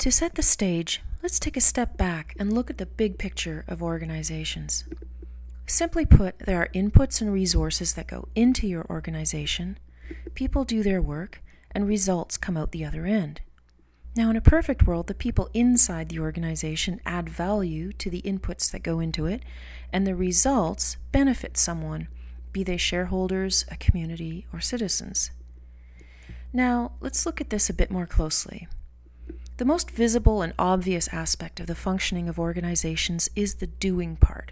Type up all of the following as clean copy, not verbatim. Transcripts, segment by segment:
To set the stage, let's take a step back and look at the big picture of organizations. Simply put, there are inputs and resources that go into your organization, people do their work, and results come out the other end. Now, in a perfect world, the people inside the organization add value to the inputs that go into it, and the results benefit someone, be they shareholders, a community, or citizens. Now, let's look at this a bit more closely. The most visible and obvious aspect of the functioning of organizations is the doing part.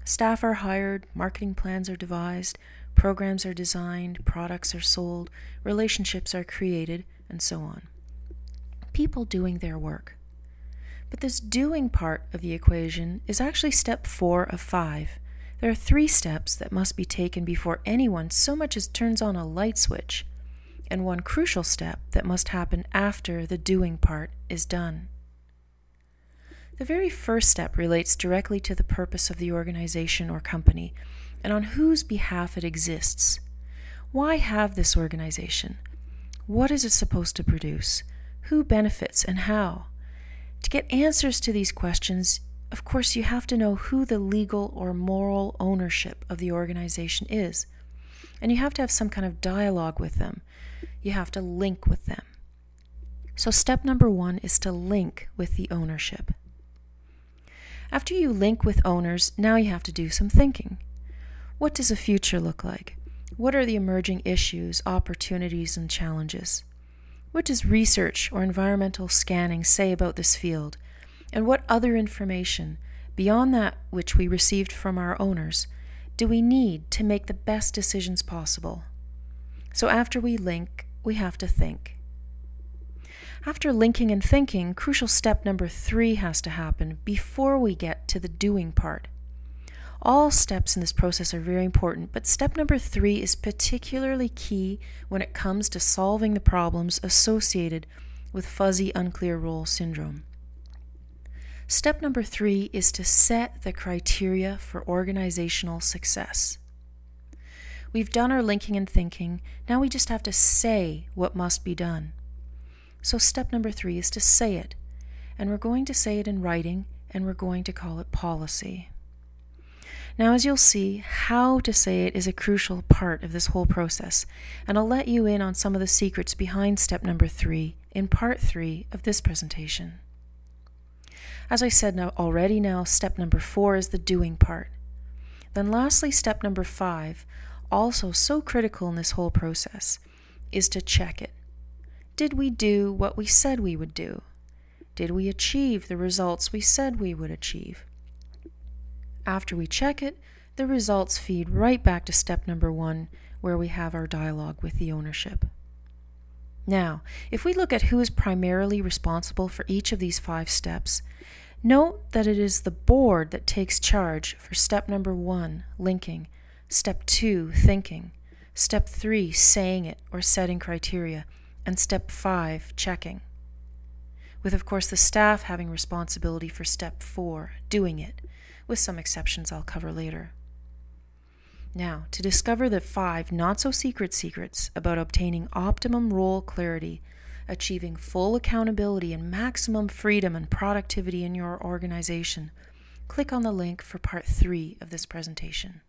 Staff are hired, marketing plans are devised, programs are designed, products are sold, relationships are created, and so on. People doing their work. But this doing part of the equation is actually step 4 of 5. There are 3 steps that must be taken before anyone so much as turns on a light switch, and one crucial step that must happen after the doing part is done. The very first step relates directly to the purpose of the organization or company, and on whose behalf it exists. Why have this organization? What is it supposed to produce? Who benefits and how? To get answers to these questions, of course, you have to know who the legal or moral ownership of the organization is, and you have to have some kind of dialogue with them. You have to link with them. So step number 1 is to link with the ownership. After you link with owners, now you have to do some thinking. What does the future look like? What are the emerging issues, opportunities, and challenges? What does research or environmental scanning say about this field? And what other information, beyond that which we received from our owners, do we need to make the best decisions possible? So after we link, we have to think. After linking and thinking, crucial step number 3 has to happen before we get to the doing part. All steps in this process are very important, but step number 3 is particularly key when it comes to solving the problems associated with fuzzy, unclear role syndrome. Step number 3 is to set the criteria for organizational success. We've done our linking and thinking, now we just have to say what must be done. So step number 3 is to say it, and we're going to say it in writing, and we're going to call it policy. Now, as you'll see, how to say it is a crucial part of this whole process, and I'll let you in on some of the secrets behind step number 3 in part 3 of this presentation. As I said already, step number 4 is the doing part. Then lastly, step number 5, also so critical in this whole process, is to check it. Did we do what we said we would do? Did we achieve the results we said we would achieve? After we check it, the results feed right back to step number 1, where we have our dialogue with the ownership. Now, if we look at who is primarily responsible for each of these 5 steps, note that it is the board that takes charge for step number 1, linking, step 2, thinking, step 3, saying it or setting criteria, and step 5, checking. With, of course, the staff having responsibility for step 4, doing it, with some exceptions I'll cover later. Now, to discover the 5 not-so-secret secrets about obtaining optimum role clarity, achieving full accountability and maximum freedom and productivity in your organization, click on the link for part 3 of this presentation.